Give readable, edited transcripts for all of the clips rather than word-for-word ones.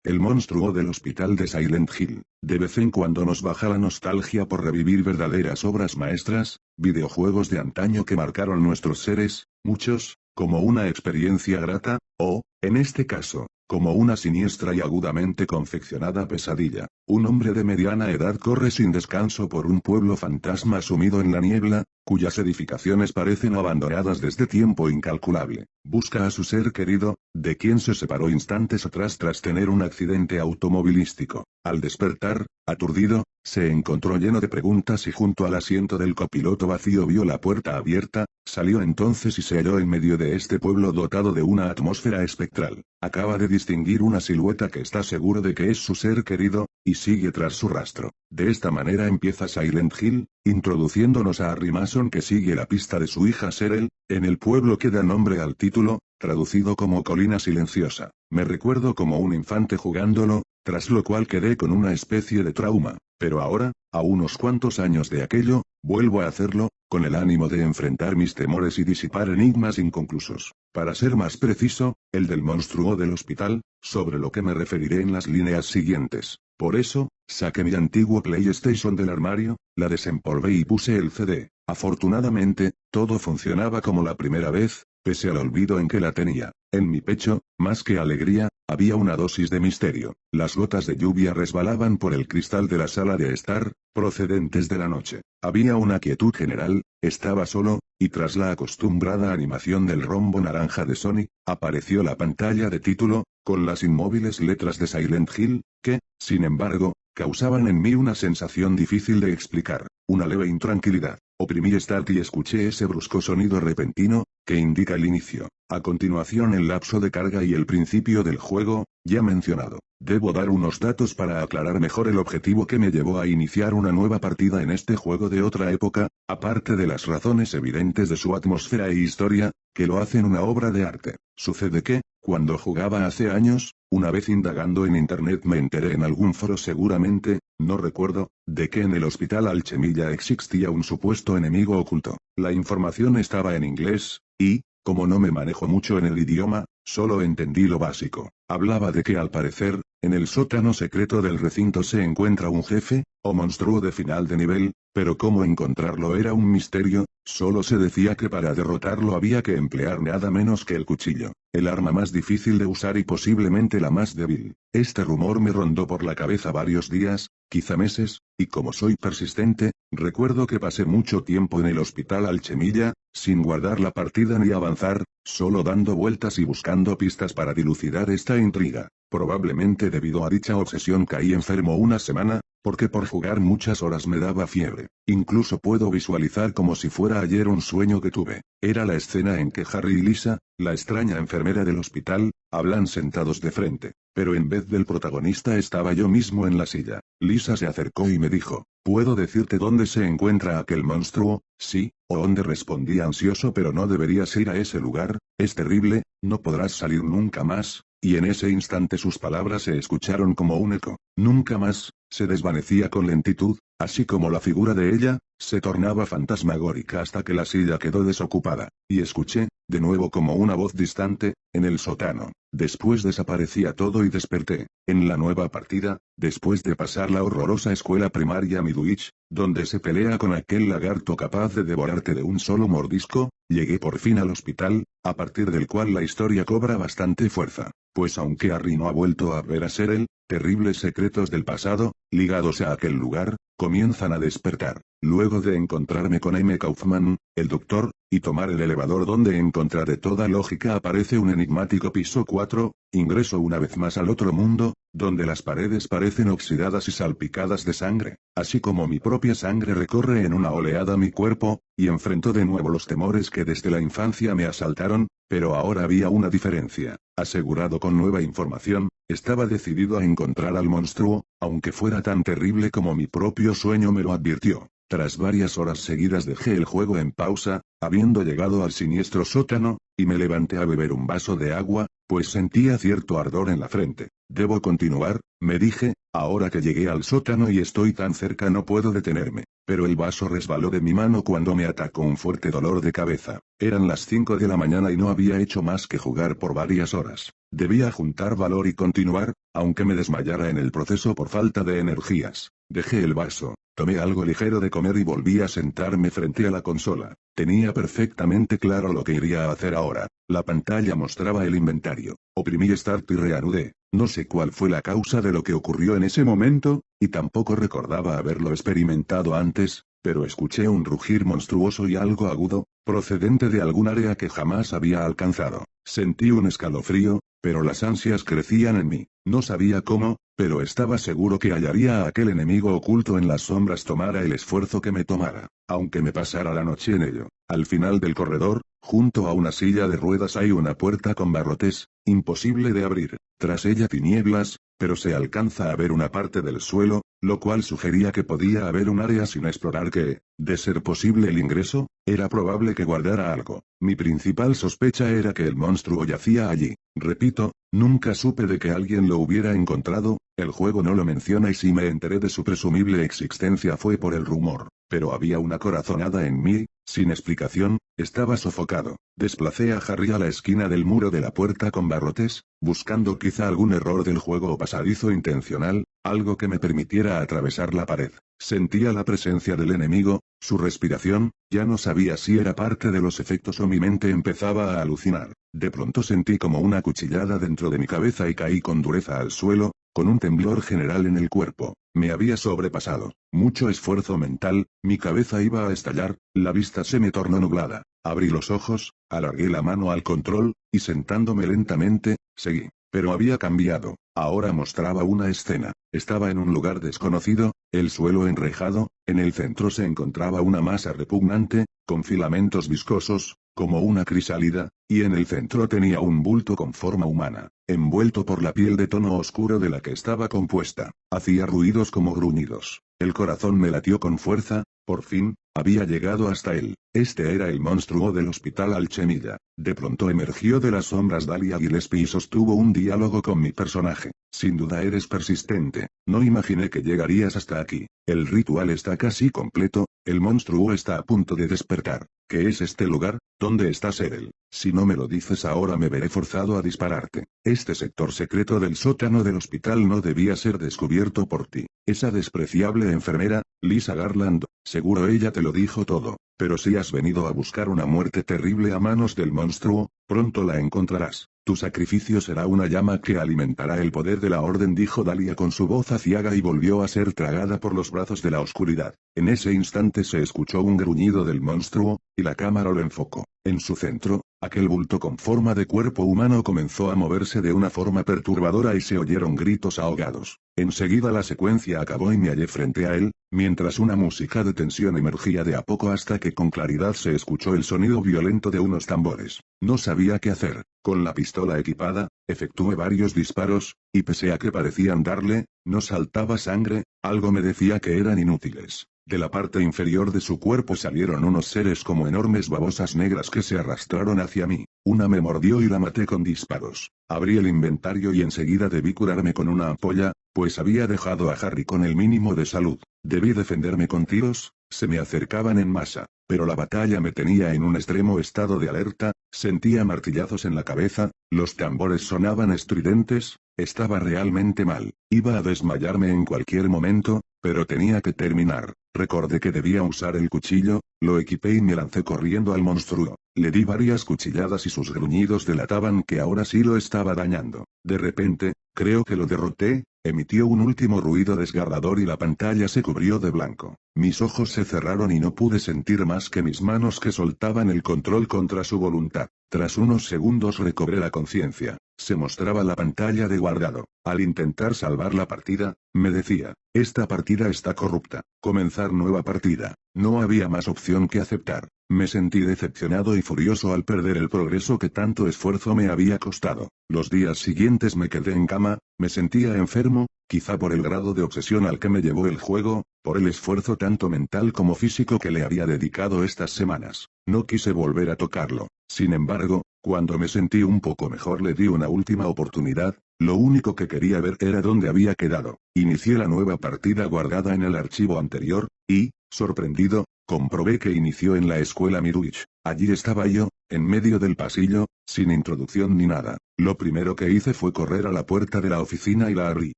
el monstruo del hospital de Silent Hill. De vez en cuando nos baja la nostalgia por revivir verdaderas obras maestras, videojuegos de antaño que marcaron nuestros seres, muchos, como una experiencia grata, o, en este caso, como una siniestra y agudamente confeccionada pesadilla. Un hombre de mediana edad corre sin descanso por un pueblo fantasma sumido en la niebla, cuyas edificaciones parecen abandonadas desde tiempo incalculable. Busca a su ser querido, de quien se separó instantes atrás tras tener un accidente automovilístico. Al despertar, aturdido, se encontró lleno de preguntas y junto al asiento del copiloto vacío vio la puerta abierta, salió entonces y se halló en medio de este pueblo dotado de una atmósfera espectral. Acaba de distinguir una silueta que está seguro de que es su ser querido, y sigue tras su rastro. De esta manera empieza Silent Hill, introduciéndonos a Harry Mason que sigue la pista de su hija Cheryl, en el pueblo que da nombre al título, traducido como Colina Silenciosa. Me recuerdo como un infante jugándolo, tras lo cual quedé con una especie de trauma, pero ahora, a unos cuantos años de aquello, vuelvo a hacerlo, con el ánimo de enfrentar mis temores y disipar enigmas inconclusos. Para ser más preciso, el del monstruo del hospital, sobre lo que me referiré en las líneas siguientes. Por eso, saqué mi antiguo PlayStation del armario, la desempolvé y puse el CD. Afortunadamente, todo funcionaba como la primera vez, pese al olvido en que la tenía. En mi pecho, más que alegría, había una dosis de misterio. Las gotas de lluvia resbalaban por el cristal de la sala de estar, procedentes de la noche. Había una quietud general, estaba solo, y tras la acostumbrada animación del rombo naranja de Sony, apareció la pantalla de título, con las inmóviles letras de Silent Hill, que, sin embargo, causaban en mí una sensación difícil de explicar, una leve intranquilidad. Oprimí Start y escuché ese brusco sonido repentino, que indica el inicio. A continuación el lapso de carga y el principio del juego, ya mencionado. Debo dar unos datos para aclarar mejor el objetivo que me llevó a iniciar una nueva partida en este juego de otra época, aparte de las razones evidentes de su atmósfera e historia, que lo hacen una obra de arte. Sucede que, cuando jugaba hace años, una vez indagando en internet me enteré en algún foro seguramente, no recuerdo, de que en el hospital Alchemilla existía un supuesto enemigo oculto. La información estaba en inglés, y, como no me manejo mucho en el idioma, solo entendí lo básico. Hablaba de que al parecer, en el sótano secreto del recinto se encuentra un jefe, o monstruo de final de nivel, pero cómo encontrarlo era un misterio, solo se decía que para derrotarlo había que emplear nada menos que el cuchillo, el arma más difícil de usar y posiblemente la más débil. Este rumor me rondó por la cabeza varios días, quizá meses, y como soy persistente, recuerdo que pasé mucho tiempo en el hospital Alchemilla, sin guardar la partida ni avanzar, solo dando vueltas y buscando pistas para dilucidar esta intriga. Probablemente debido a dicha obsesión caí enfermo una semana, porque por jugar muchas horas me daba fiebre. Incluso puedo visualizar como si fuera ayer un sueño que tuve. Era la escena en que Harry y Lisa, la extraña enfermera del hospital, hablan sentados de frente. Pero en vez del protagonista estaba yo mismo en la silla. Lisa se acercó y me dijo, ¿puedo decirte dónde se encuentra aquel monstruo? Sí, o dónde respondí ansioso pero no deberías ir a ese lugar, es terrible, no podrás salir nunca más. Y en ese instante sus palabras se escucharon como un eco. Nunca más, se desvanecía con lentitud, así como la figura de ella, se tornaba fantasmagórica hasta que la silla quedó desocupada. Y escuché, de nuevo como una voz distante, en el sótano. Después desaparecía todo y desperté. En la nueva partida, después de pasar la horrorosa escuela primaria Midwich, donde se pelea con aquel lagarto capaz de devorarte de un solo mordisco, llegué por fin al hospital, a partir del cual la historia cobra bastante fuerza. Pues aunque Harry no ha vuelto a ver a Cheryl, terribles secretos del pasado, ligados a aquel lugar, comienzan a despertar. Luego de encontrarme con M. Kaufman, el doctor, y tomar el elevador donde en contra de toda lógica aparece un enigmático piso 4, ingreso una vez más al otro mundo, donde las paredes parecen oxidadas y salpicadas de sangre, así como mi propia sangre recorre en una oleada mi cuerpo, y enfrento de nuevo los temores que desde la infancia me asaltaron, pero ahora había una diferencia. Asegurado con nueva información, estaba decidido a encontrar al monstruo, aunque fuera tan terrible como mi propio sueño me lo advirtió. Tras varias horas seguidas dejé el juego en pausa, habiendo llegado al siniestro sótano, y me levanté a beber un vaso de agua, pues sentía cierto ardor en la frente. Debo continuar, Me dije, ahora que llegué al sótano y estoy tan cerca no puedo detenerme. Pero el vaso resbaló de mi mano cuando me atacó un fuerte dolor de cabeza. Eran las 5 de la mañana y no había hecho más que jugar por varias horas. Debía juntar valor y continuar, aunque me desmayara en el proceso por falta de energías. Dejé el vaso, tomé algo ligero de comer y volví a sentarme frente a la consola. Tenía perfectamente claro lo que iría a hacer ahora. La pantalla mostraba el inventario. Oprimí Start y reanudé. No sé cuál fue la causa de lo que ocurrió en ese momento, y tampoco recordaba haberlo experimentado antes, pero escuché un rugir monstruoso y algo agudo, procedente de algún área que jamás había alcanzado. Sentí un escalofrío, pero las ansias crecían en mí. No sabía cómo, pero estaba seguro que hallaría a aquel enemigo oculto en las sombras tomara el esfuerzo que me tomara, aunque me pasara la noche en ello. Al final del corredor, junto a una silla de ruedas hay una puerta con barrotes, imposible de abrir. Tras ella tinieblas, pero se alcanza a ver una parte del suelo, lo cual sugería que podía haber un área sin explorar que, de ser posible el ingreso, era probable que guardara algo. Mi principal sospecha era que el monstruo yacía allí. Repito, nunca supe de que alguien lo hubiera encontrado, el juego no lo menciona y si me enteré de su presumible existencia fue por el rumor. Pero había una corazonada en mí, sin explicación, estaba sofocado. Desplacé a Harry a la esquina del muro de la puerta con barrotes, buscando quizá algún error del juego o pasadizo intencional, algo que me permitiera atravesar la pared. Sentía la presencia del enemigo, su respiración, ya no sabía si era parte de los efectos o mi mente empezaba a alucinar. De pronto sentí como una cuchillada dentro de mi cabeza y caí con dureza al suelo, con un temblor general en el cuerpo. Me había sobrepasado. Mucho esfuerzo mental, mi cabeza iba a estallar, la vista se me tornó nublada. Abrí los ojos, alargué la mano al control, y sentándome lentamente, seguí. Pero había cambiado. Ahora mostraba una escena. Estaba en un lugar desconocido, el suelo enrejado, en el centro se encontraba una masa repugnante, con filamentos viscosos, como una crisálida, y en el centro tenía un bulto con forma humana, envuelto por la piel de tono oscuro de la que estaba compuesta. Hacía ruidos como gruñidos. El corazón me latió con fuerza, por fin, había llegado hasta él. Este era el monstruo del hospital Alchemilla. De pronto emergió de las sombras Dahlia Gillespie y sostuvo un diálogo con mi personaje. Sin duda eres persistente. No imaginé que llegarías hasta aquí. El ritual está casi completo, el monstruo está a punto de despertar. ¿Qué es este lugar? ¿Dónde está Serel? Si no me lo dices ahora me veré forzado a dispararte. Este sector secreto del sótano del hospital no debía ser descubierto por ti. Esa despreciable enfermera, Lisa Garland, seguro ella te lo dijo todo. Pero si has venido a buscar una muerte terrible a manos del monstruo, pronto la encontrarás. Tu sacrificio será una llama que alimentará el poder de la orden, dijo Dahlia con su voz aciaga y volvió a ser tragada por los brazos de la oscuridad. En ese instante se escuchó un gruñido del monstruo, y la cámara lo enfocó. En su centro, aquel bulto con forma de cuerpo humano comenzó a moverse de una forma perturbadora y se oyeron gritos ahogados. Enseguida la secuencia acabó y me hallé frente a él, mientras una música de tensión emergía de a poco hasta que con claridad se escuchó el sonido violento de unos tambores. No sabía qué hacer. Con la pistola equipada, efectué varios disparos, y pese a que parecían darle, no saltaba sangre, algo me decía que eran inútiles. De la parte inferior de su cuerpo salieron unos seres como enormes babosas negras que se arrastraron hacia mí. Una me mordió y la maté con disparos. Abrí el inventario y enseguida debí curarme con una ampolla, pues había dejado a Harry con el mínimo de salud. Debí defenderme con tiros, se me acercaban en masa. Pero la batalla me tenía en un extremo estado de alerta, sentía martillazos en la cabeza, los tambores sonaban estridentes, estaba realmente mal. Iba a desmayarme en cualquier momento, pero tenía que terminar. Recordé que debía usar el cuchillo, lo equipé y me lancé corriendo al monstruo. Le di varias cuchilladas y sus gruñidos delataban que ahora sí lo estaba dañando. De repente, creo que lo derroté, emitió un último ruido desgarrador y la pantalla se cubrió de blanco. Mis ojos se cerraron y no pude sentir más que mis manos que soltaban el control contra su voluntad. Tras unos segundos recobré la conciencia. Se mostraba la pantalla de guardado. Al intentar salvar la partida, me decía, esta partida está corrupta. Comenzar nueva partida. No había más opción que aceptar. Me sentí decepcionado y furioso al perder el progreso que tanto esfuerzo me había costado. Los días siguientes me quedé en cama, me sentía enfermo, quizá por el grado de obsesión al que me llevó el juego, por el esfuerzo tanto mental como físico que le había dedicado estas semanas. No quise volver a tocarlo. Sin embargo, cuando me sentí un poco mejor le di una última oportunidad, lo único que quería ver era dónde había quedado. Inicié la nueva partida guardada en el archivo anterior, y, sorprendido, comprobé que inició en la escuela Miruich. Allí estaba yo, en medio del pasillo, sin introducción ni nada. Lo primero que hice fue correr a la puerta de la oficina y la abrí.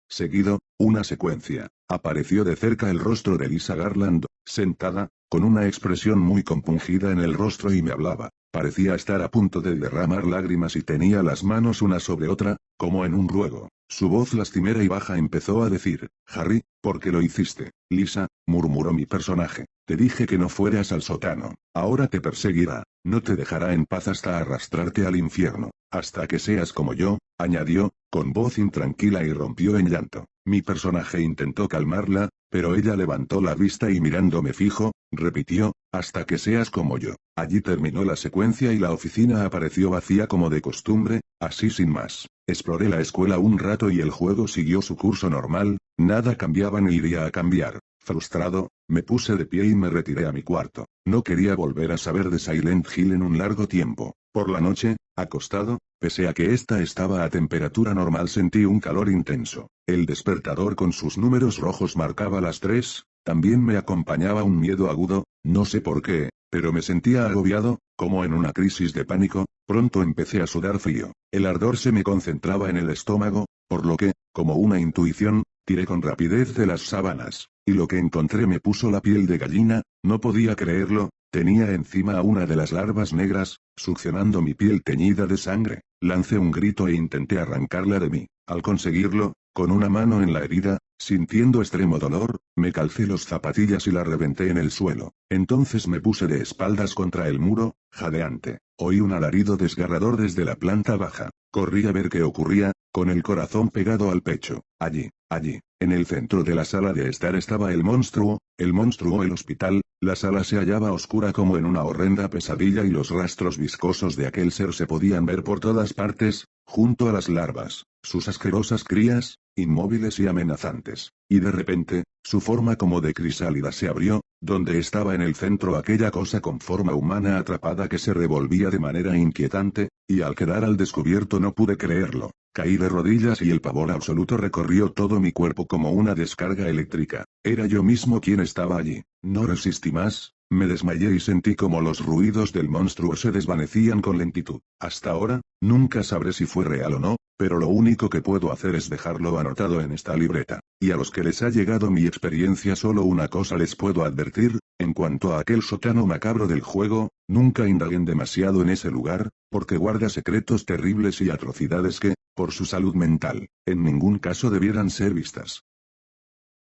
Seguido, una secuencia. Apareció de cerca el rostro de Lisa Garland, sentada, con una expresión muy compungida en el rostro y me hablaba. Parecía estar a punto de derramar lágrimas y tenía las manos una sobre otra, como en un ruego. Su voz lastimera y baja empezó a decir, Harry, ¿por qué lo hiciste? Lisa, murmuró mi personaje. Te dije que no fueras al sótano. Ahora te perseguirá. No te dejará en paz hasta arrastrarte al infierno. Hasta que seas como yo, añadió, con voz intranquila y rompió en llanto. Mi personaje intentó calmarla, pero ella levantó la vista y mirándome fijo, repitió, hasta que seas como yo. Allí terminó la secuencia y la oficina apareció vacía como de costumbre, así sin más. Exploré la escuela un rato y el juego siguió su curso normal, nada cambiaba ni iría a cambiar. Frustrado, me puse de pie y me retiré a mi cuarto. No quería volver a saber de Silent Hill en un largo tiempo. Por la noche, acostado, pese a que ésta estaba a temperatura normal sentí un calor intenso. El despertador con sus números rojos marcaba las 3, también me acompañaba un miedo agudo, no sé por qué, pero me sentía agobiado, como en una crisis de pánico, pronto empecé a sudar frío. El ardor se me concentraba en el estómago, por lo que, como una intuición, tiré con rapidez de las sábanas, y lo que encontré me puso la piel de gallina, no podía creerlo, tenía encima a una de las larvas negras, succionando mi piel teñida de sangre. Lancé un grito e intenté arrancarla de mí. Al conseguirlo, con una mano en la herida, sintiendo extremo dolor, me calcé los zapatillas y la reventé en el suelo. Entonces me puse de espaldas contra el muro, jadeante. Oí un alarido desgarrador desde la planta baja. Corrí a ver qué ocurría, con el corazón pegado al pecho. Allí, en el centro de la sala de estar estaba el monstruo el hospital. La sala se hallaba oscura como en una horrenda pesadilla y los rastros viscosos de aquel ser se podían ver por todas partes, junto a las larvas, sus asquerosas crías, inmóviles y amenazantes. Y de repente, su forma como de crisálida se abrió, donde estaba en el centro aquella cosa con forma humana atrapada que se revolvía de manera inquietante, y al quedar al descubierto no pude creerlo. Caí de rodillas y el pavor absoluto recorrió todo mi cuerpo como una descarga eléctrica. Era yo mismo quien estaba allí. No resistí más, me desmayé y sentí como los ruidos del monstruo se desvanecían con lentitud. Hasta ahora, nunca sabré si fue real o no, pero lo único que puedo hacer es dejarlo anotado en esta libreta. Y a los que les ha llegado mi experiencia solo una cosa les puedo advertir, en cuanto a aquel sótano macabro del juego, nunca indaguen demasiado en ese lugar, porque guarda secretos terribles y atrocidades que, por su salud mental, en ningún caso debieran ser vistas.